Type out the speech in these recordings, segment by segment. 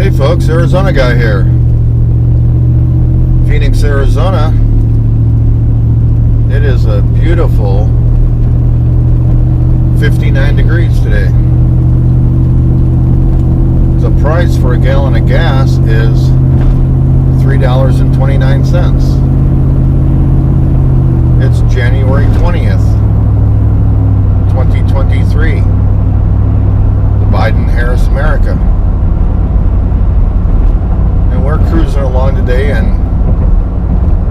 Hey folks, Arizona guy here. Phoenix, Arizona. It is a beautiful 59 degrees today. The price for a gallon of gas is $3.29. It's January 20th, 2023. The Biden-Harris America. And we're cruising along today in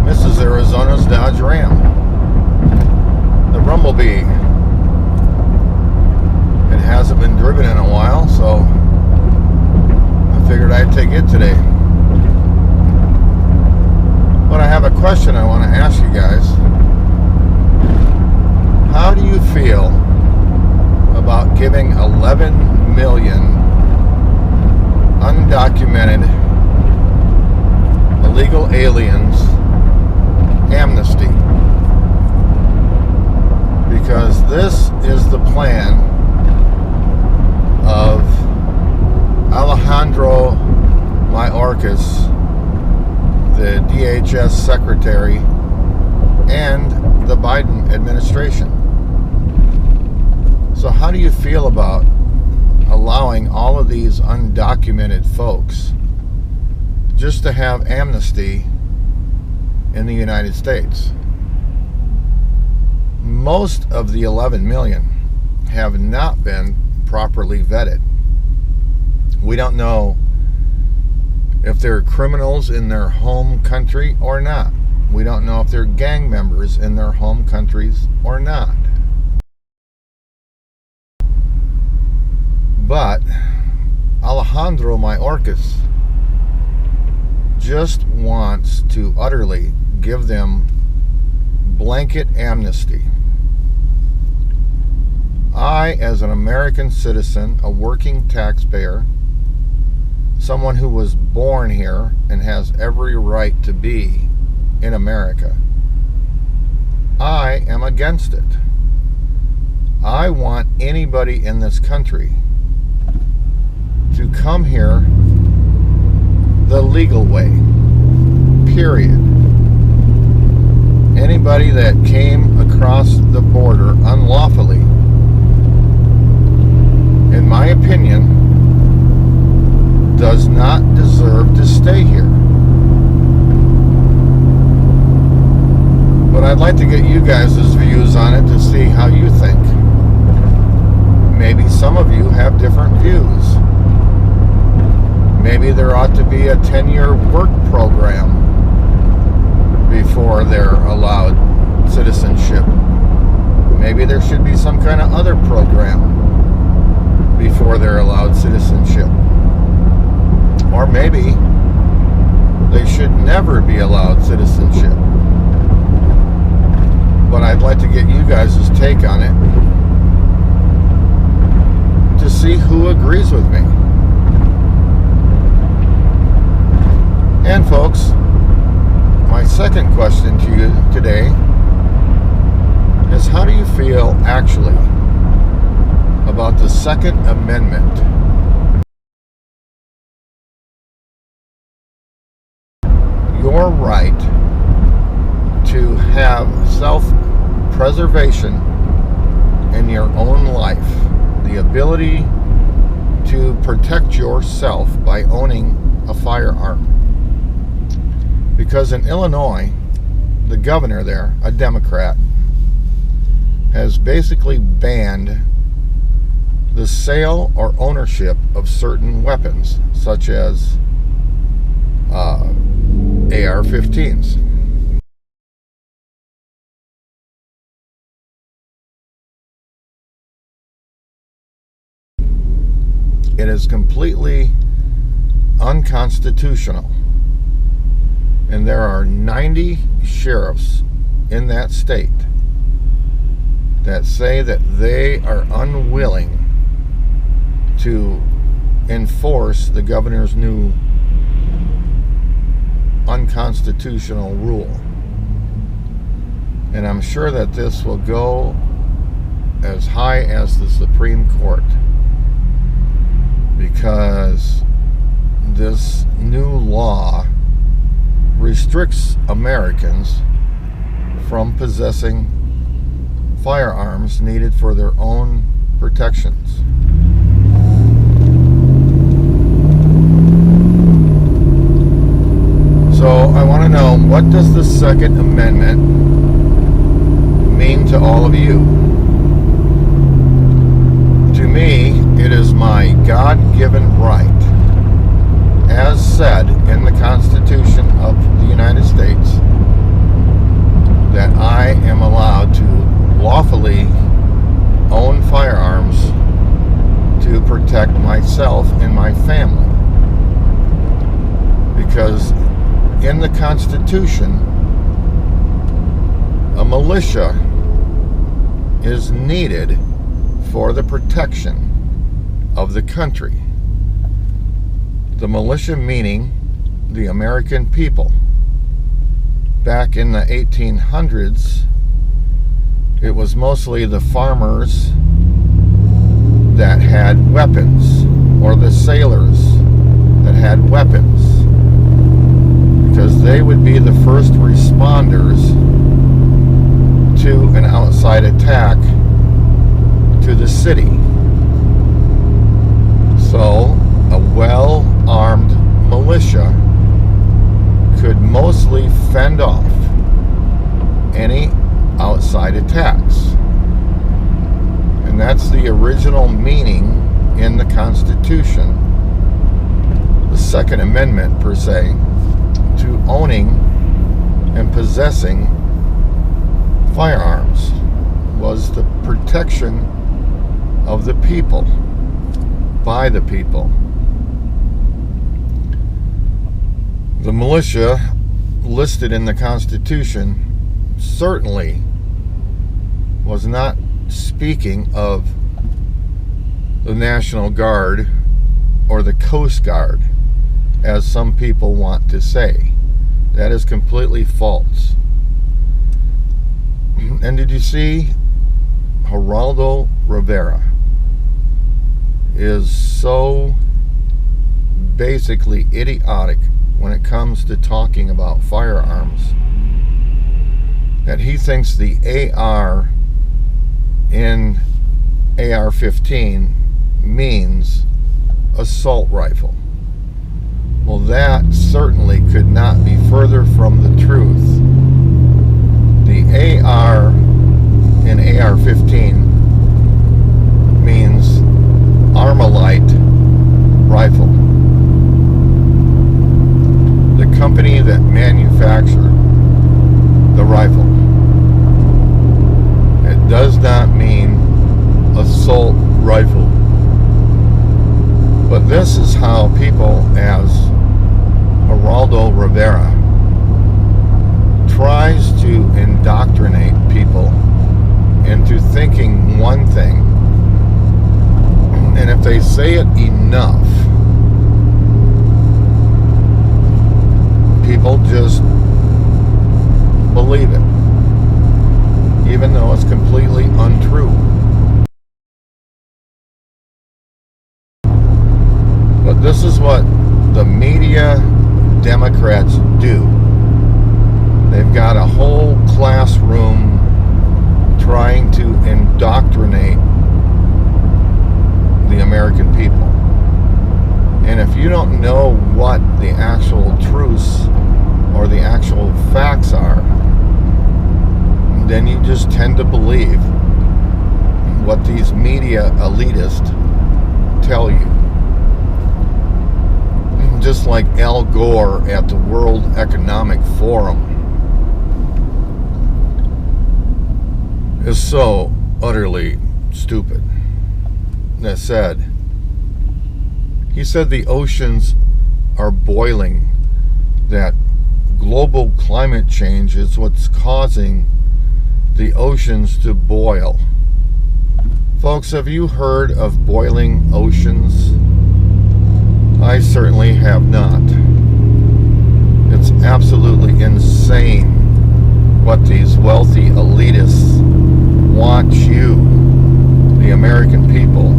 Mrs. Arizona's Dodge Ram. The Rumblebee. It hasn't been driven in a while, so I figured I'd take it today. But I have a question I want to ask you guys. How do you feel about giving 11 million undocumented illegal aliens amnesty? Because this is the plan of Alejandro Mayorkas, the DHS secretary, and the Biden administration. So how do you feel about allowing all of these undocumented folks just to have amnesty in the United States? Most of the 11 million have not been properly vetted. We don't know if they're criminals in their home country or not. We don't know if they're gang members in their home countries or not. But Alejandro Mayorkas just wants to utterly give them blanket amnesty. I, as an American citizen, a working taxpayer, someone who was born here and has every right to be in America, I am against it. I want anybody in this country to come here the legal way, period. Anybody that came across the border unlawfully, in my opinion, does not deserve to stay here. But I'd like to get you guys' views on it to see how you think. Maybe some of you have different views. Maybe there ought to be a 10-year work program before they're allowed citizenship. Maybe there should be some kind of other program before they're allowed citizenship. Or maybe they should never be allowed citizenship. But I'd like to get you guys' take on it to see who agrees with me. And folks, my second question to you today is, how do you feel actually about the Second Amendment? Your right to have self-preservation in your own life, the ability to protect yourself by owning a firearm. Because in Illinois, the governor there, a Democrat, has basically banned the sale or ownership of certain weapons, such as AR-15s. It is completely unconstitutional. And there are 90 sheriffs in that state that say that they are unwilling to enforce the governor's new unconstitutional rule. And I'm sure that this will go as high as the Supreme Court, because this new law restricts Americans from possessing firearms needed for their own protections. So I want to know, what does the Second Amendment mean to all of you? To me, it is my God-given right, as said in the Constitution of the United States, that I am allowed to lawfully own firearms to protect myself and my family. Because in the Constitution, a militia is needed for the protection of the country. The militia meaning the American people. Back in the 1800s, it was mostly the farmers that had weapons, or the sailors that had weapons, because they would be the first responders to an outside attack to the city. So a well-armed militia could mostly fend off any outside attacks. And that's the original meaning in the Constitution, the Second Amendment per se, to owning and possessing firearms was the protection of the people, by the people. The militia listed in the Constitution certainly was not speaking of the National Guard or the Coast Guard, as some people want to say. That is completely false. And did you see Geraldo Rivera is so basically idiotic when it comes to talking about firearms that he thinks the AR in AR-15 means assault rifle. Well, that certainly could not be further from the truth. The AR in AR-15 means Armalite rifle. The company that manufactured the rifle. It does not mean assault rifle. But this is how people as Geraldo Rivera tries to indoctrinate people into thinking one thing, and if they say it enough, people just believe it, even though it's completely untrue. But this is what the media Democrats do. They've got a whole classroom trying to indoctrinate the American people. And if you don't know what the actual truths or the actual facts are, then you just tend to believe what these media elitists tell you. Just like Al Gore at the World Economic Forum is so utterly stupid. That said, he said the oceans are boiling, that global climate change is what's causing the oceans to boil. Folks, have you heard of boiling oceans? I certainly have not. It's absolutely insane what these wealthy elitists want you, the American people,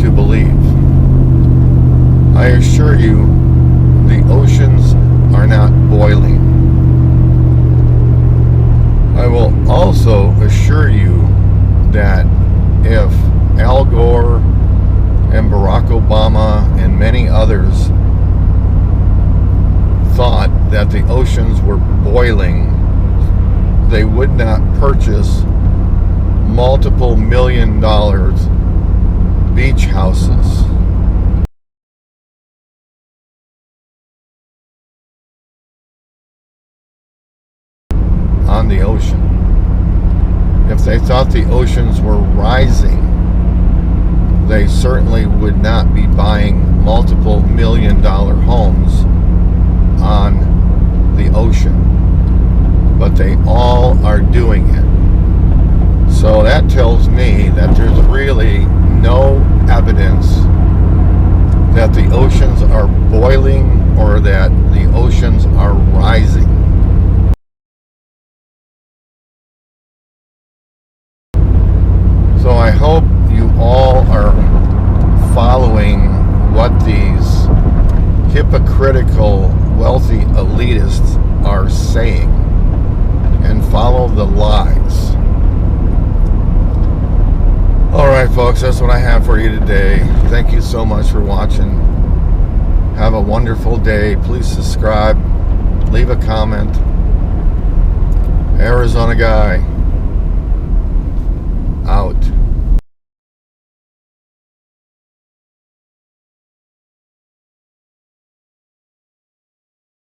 to believe. I assure you, they would not purchase multiple $1 million beach houses. On the ocean. If they thought the oceans were rising, they certainly would not be buying multiple $1 million homes on the ocean. But they all are doing it. So that tells me that there's really no evidence that the oceans are boiling or that the oceans are rising. So I hope you all are following what these hypocritical, wealthy elitists are saying and follow the lies. Alright folks, that's what I have for you today. Thank you so much for watching. Have a wonderful day. Please subscribe. Leave a comment. Arizona Guy.